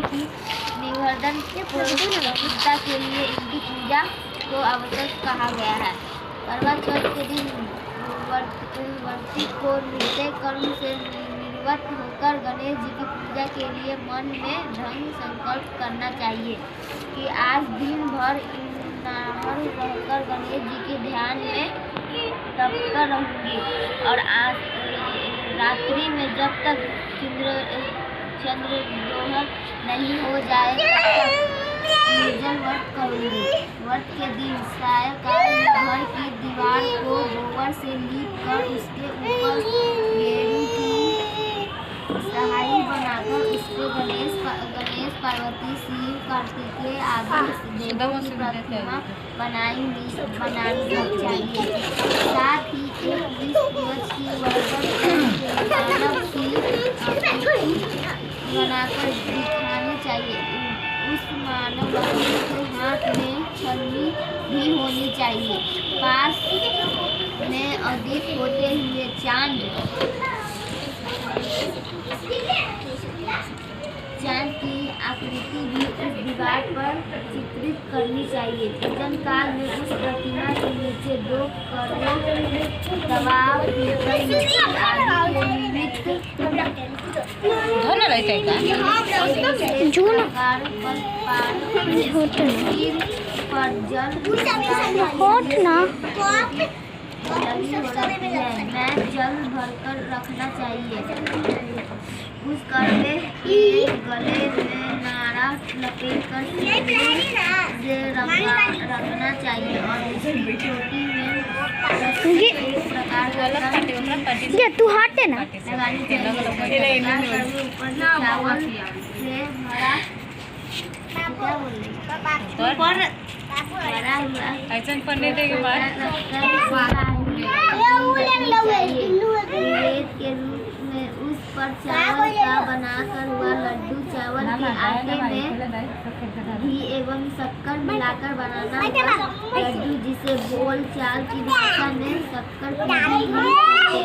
की निवर्धन प्रतिष्ठा के लिए इनकी पूजा को आवश्यक कहा गया है। करवा चौथ के दिन व्रती को नृत्य कर्म से निवृत्त होकर गणेश जी की पूजा के लिए मन में दृढ़ संकल्प करना चाहिए कि आज दिन भर नाहर रहकर गणेश जी के ध्यान में तपकर रहूंगी और आज रात्रि में जब तक चंद्रग्रहण नहीं हो जाए निर्जल व्रत करूंगी। व्रत के दिन सायंकाल घर की दीवार को गोबर से लीप कर उसके ऊपर गेरू की सहाई बनाकर उसको गणेश पार्वती शिव कार्तिकेय आदि देवों की प्रतिमा बनानी चाहिए। साथ ही एक दिवस की मानव की बनाकर दिखानी चाहिए। उस मानव के हाथ में छन्नी भी होनी चाहिए। पास में अधिक होते हुए चांद की आकृति भी उस दीवार पर चित्रित करनी चाहिए। पूजन काल में उस प्रतिमा के नीचे 2 करोड़ दबाव मैं जल भरकर रखना चाहिए। उस कड़वे के गले में नारा लपेट कर रखना चाहिए और इसकी चोटी में एक प्रकार का तू हटे ना लगानी चाहिए। चावल से भरा क्या बोल रही ऐसा पढ़ने के बाद के रूप में उस पर चावल का बनाकर हुआ लड्डू चावल के आटे में घी एवं शक्कर मिलाकर बनाना हुआ लड्डू जिसे बोल चाल की भाषा में शक्कर कहते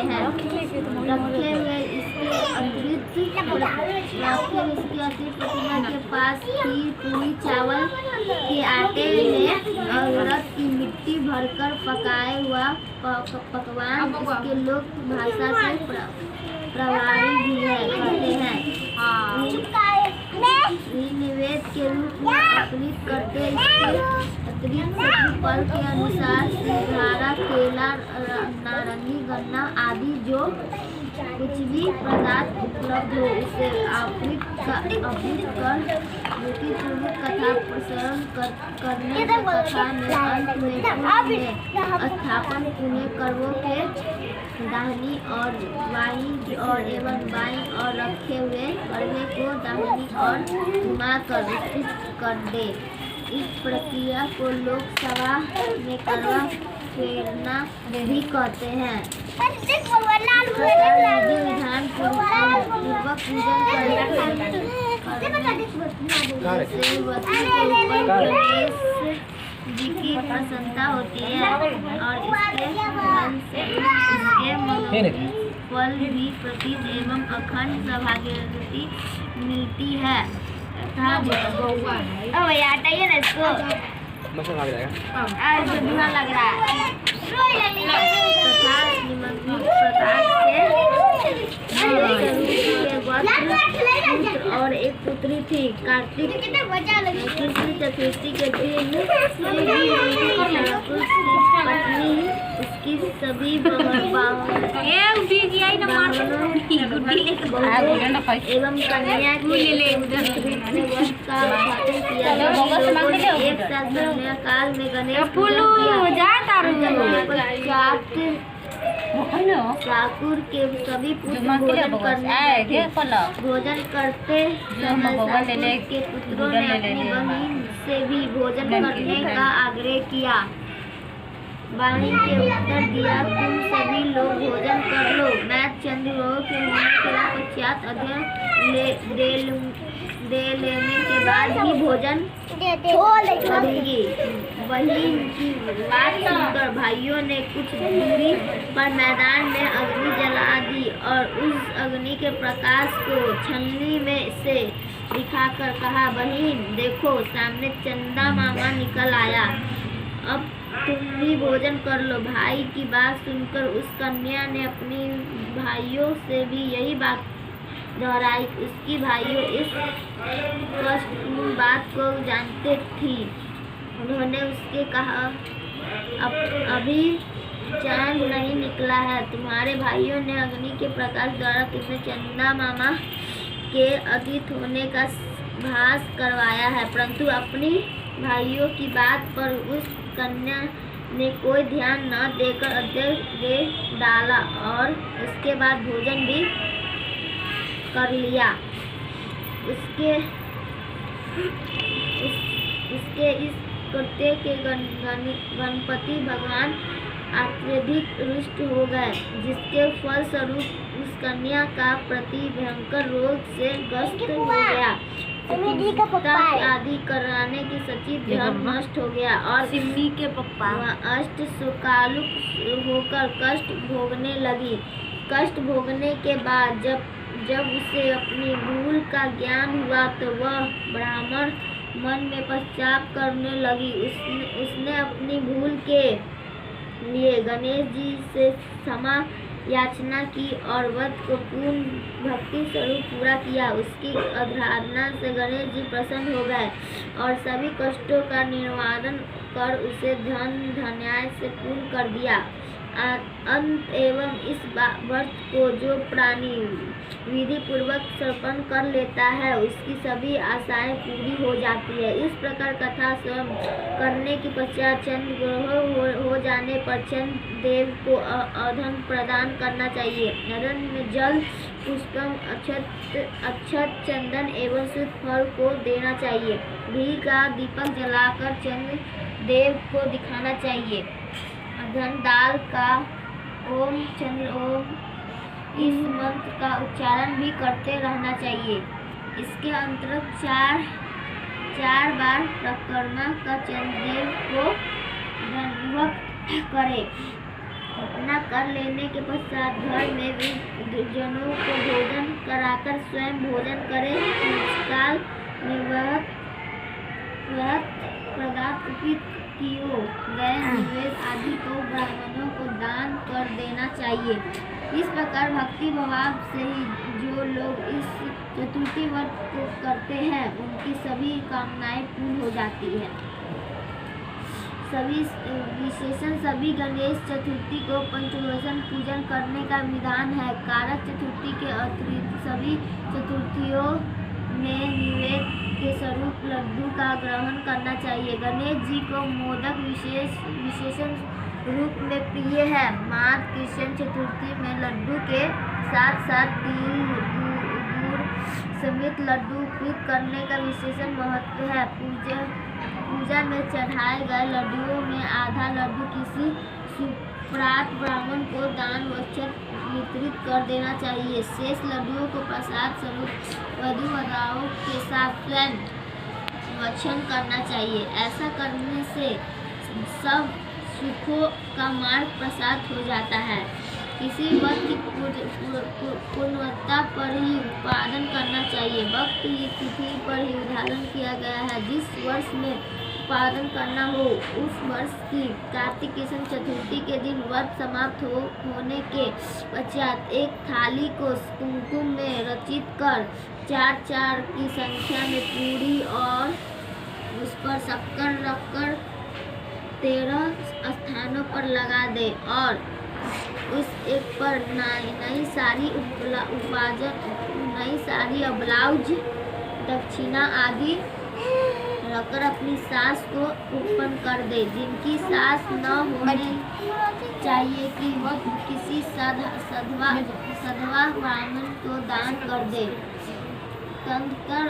हैं रखे हुए इसके अतिरिक्त प्रतिमा के पास खीर पूरी चावल के आटे में औरत की मिट्टी भरकर पकाए हुआ पकवान इसके लोक भाषा से प्रभावी भी कहते हैं। निवेद के रूप में अर्पित करते अतिरिक्त फल के अनुसार सिंघाड़ा केला नारंगी गन्ना आदि जो कुछ भी पदार्थ उपलब्ध हो उसे अर्पित कर नीतिपूर्वक कथा प्रसारण करने से कथा में अंत में स्थापन पुण्य कर्मों के दाहिनी और बाईं और एवं बाईं और रखे हुए कर्मे को दाहिनी और घुमाकर विस्तृत कर दे। इस प्रक्रिया को लोक सभा में करवा फेरना भी कहते हैं। विधि विधान पूर्वक पूजन जी की प्रसन्नता होती है और इसके फल से इसके फल भी प्रतीत एवं अखंड सौभाग्यवती मिलती है। भैया हटाइए ना इसको धुआं लग रहा है। तथा निमंत्रित और एक पुत्री थी। कार्तिक कृष्ण चतुर्थी के दिन पत्नी उसकी सभी एवं कन्या का उद्घाटन किया। एक साथ कन्या काल में गणेश ठाकुर के सभी पुत्र भोजन करते समय के पुत्रों ने अपनी बहन से भी भोजन करने का आग्रह किया। बहन के उत्तर दिया, तुम सभी लोग भोजन कर लो, मैं चंद्रग्रहण के होने के पश्चात अध्ययन दे लेने के बाद ही भोजन करूंगी। वही की बात सुनकर भाइयों ने कुछ दूरी पर मैदान में अग्नि जला दी और उस अग्नि के प्रकाश को छन्नी में से दिखाकर कहा, बहन देखो सामने चंदा मामा निकल आया, अब तुम भी भोजन कर लो। भाई की बात सुनकर उस कन्या ने अपने भाइयों से भी यही बात दोहराई। उसकी भाइयों इस कष्टपूर्ण बात को जानते थी। उन्होंने उसके कहा, अभी चांद नहीं निकला है, तुम्हारे भाइयों ने अग्नि के प्रकाश द्वारा तुम्हें चंदा मामा के अतीत होने का भास करवाया है। परंतु अपनी भाइयों की बात पर उस कन्या ने कोई ध्यान न देकर अध्यक्ष दे डाला और इसके बाद भोजन भी कर लिया। उसके इस कृत्य के गणपति भगवान अत्यधिक रुष्ट हो गए, जिसके फलस्वरूप उस कन्या का पति भयंकर रोग से ग्रस्त हो गया। आदि कराने की सचिव धर्म नष्ट हो गया और सिम्मी के पप्पा अष्ट सुकालुक होकर कष्ट भोगने लगी। कष्ट भोगने के बाद जब उसे अपनी भूल का ज्ञान हुआ तो वह ब्राह्मण मन में पश्चाताप करने लगी। उसने अपनी भूल के लिए गणेश जी से क्षमा याचना की और व्रत को पूर्ण भक्ति स्वरूप पूरा किया। उसकी आराधना से गणेश जी प्रसन्न हो गए और सभी कष्टों का निवारण कर उसे धन धन्याय से पूर्ण कर दिया। अंत एवं इस व्रत को जो प्राणी विधि पूर्वक समर्पण कर लेता है उसकी सभी आशाएं पूरी हो जाती है। इस प्रकार कथा स्वयं करने के पश्चात चंद्र ग्रह हो जाने पर चंद्र देव को अधन प्रदान करना चाहिए। अधन में जल पुष्पम अक्षत चंदन एवं शुद्ध फल को देना चाहिए। घी का दीपक जलाकर चंद्र देव को दिखाना चाहिए। अधन दाल का ओम चंद्र ओम इस मंत्र का उच्चारण भी करते रहना चाहिए। इसके अंतर्गत चार बार परिक्रमा का चंद्रदेव को दंडवत करे। अपना कर लेने के पश्चात घर में जनों को भोजन कराकर स्वयं भोजन करे। काल निर्वहत पदार्थ कियो गए निवेद आदि को ब्राह्मणों को दान कर देना चाहिए। इस प्रकार भक्ति भाव से ही जो लोग इस चतुर्थी व्रत को करते हैं उनकी सभी कामनाएं पूर्ण हो जाती है। सभी गणेश चतुर्थी को पंचभूषण पूजन करने का विधान है। कारक चतुर्थी के अतिरिक्त सभी चतुर्थियों में निवेद के स्वरूप लड्डू का ग्रहण करना चाहिए। गणेश जी को मोदक विशेषण रूप में प्रिय है। माता कृष्ण चतुर्थी में लड्डू के साथ साथ तिल गुड़ समेत लड्डू उपयोग करने का विशेषण महत्व है। पूजा में चढ़ाए गए लड्डुओं में आधा लड्डू किसी सुप्रात ब्राह्मण को दान वचन वितरित कर देना चाहिए। शेष लड्डुओं को प्रसाद स्वरूप वधू वराओं के साथ स्वयं वचन करना चाहिए। ऐसा करने से सब सुखों का मार्ग प्रसाद हो जाता है। किसी वक्त की पूर्णता पर ही उत्पादन करना चाहिए। वक्त की तिथि पर ही उदाहरण किया गया है। जिस वर्ष में उत्पादन करना हो उस वर्ष की कार्तिक कृष्ण चतुर्थी के दिन व्रत समाप्त होने के पश्चात एक थाली को कुमकुम में रचित कर 4 की संख्या में पूरी और उस पर शक्कर रखकर 13 स्थानों पर लगा दे और उस एक पर नई साड़ी ब्लाउज दक्षिणा आदि रखकर अपनी सास को उत्पन्न कर दे। जिनकी सास न होनी चाहिए कि वह किसी सधवा ब्राह्मण को दान कर दे। तदंतर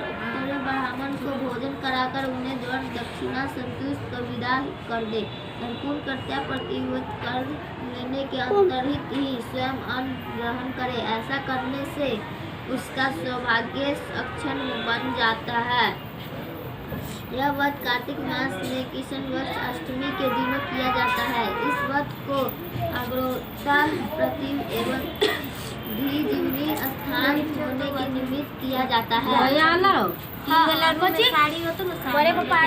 ब्राह्मण को भोजन कराकर उन्हें द्वार दक्षिणा संतुष्ट कर विदा कर दे। संपूर्ण कर्तव्य प्रतिव्रत कर लेने के अंतर्हित ही स्वयं अन्न ग्रहण करे। ऐसा करने से उसका सौभाग्य अक्षण बन जाता है। यह व्रत कार्तिक मास में कृष्ण पक्ष अष्टमी के दिनों किया जाता है। इस व्रत को अग्रता प्रतिम एवं शुद्धि जीवनी स्थान होने के निमित्त किया जाता है। भैया लो साड़ी हो तो बड़े पापा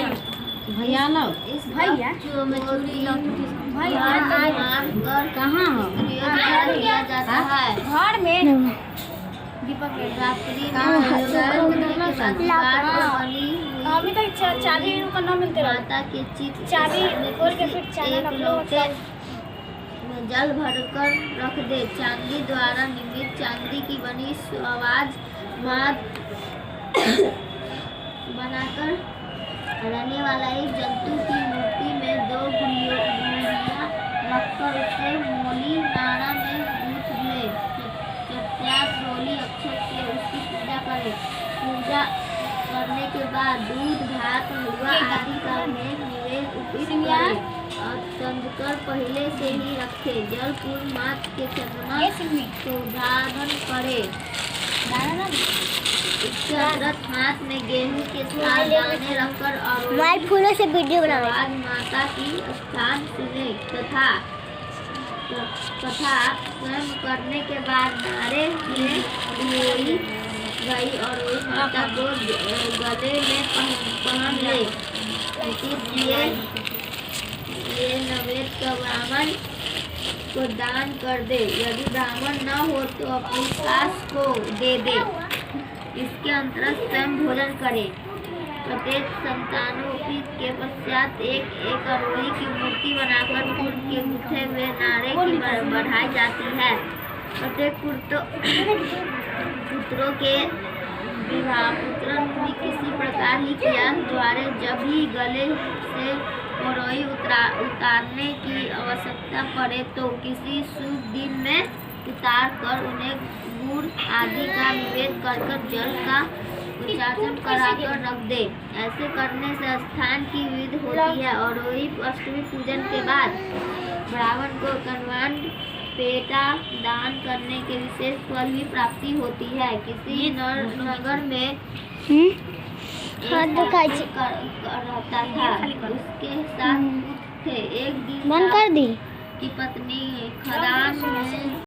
भैया लो इस भैया बच्चों में चूड़ी भैया मारकर कहाँ हो स्त्रियों द्वारा किया जाता है। घर में रात्रि कहाँ है? में बनी हुई अभी तक चाबी का नाम मिलते रहा माता के चित्र चाबी खोल के फिर चाबी एक रख लो, लोटे में जल भरकर रख दे। चांदी द्वारा निर्मित चांदी की बनी आवाज मात बनाकर रहने वाला एक जंतु की मूर्ति में 2 गुड़ियां रखकर उसे मोली नाड़ा में गूंथ ले। चट्टात रोली अक्षत से उसकी पूजा करे। पूजा करने के बाद दूध भात हलवा आदि का नैवेद्य उपस्थित करे और चंदकर पहले से ही रखे। जल पूर्व मात के चंद्रमा शोभावन करे। इसके अंतर्गत हाथ में गेहूं के साथ दाने रखकर और फूलों से वीडियो आवाज माता की स्थान सुने तथा स्वयं करने के बाद नारे में धोई गई और उस माता को गले में पहन ले। ये नवेद का ब्राह्मण को दान कर दे। यदि ब्राह्मण न हो तो अपनी सास को दे दे। इसके अंतर्गत स्वयं भोजन करे। प्रत्येक संतानों के पश्चात एक अरोही की मूर्ति बनाकर फूल के गुथे हुए नारे की बढ़ाई जाती है। प्रत्येक पुत्रों के विवाह पुत्रन भी किसी प्रकार ही किया द्वारे जब भी गले से अरोही उतारने की आवश्यकता पड़े तो किसी शुभ दिन में उतार कर उन्हें गुड़ आदि का निवेद कर जल का उच्चारण कराकर रख दे। ऐसे करने से स्थान की विधि होती है और वही अष्टमी पूजन के बाद ब्राह्मण को कन्वांड पेटा दान करने के विशेष फल भी प्राप्ति होती है। किसी नगर में रहता था, उसके साथ थे। एक दिन बंद कर दी की पत्नी खदान में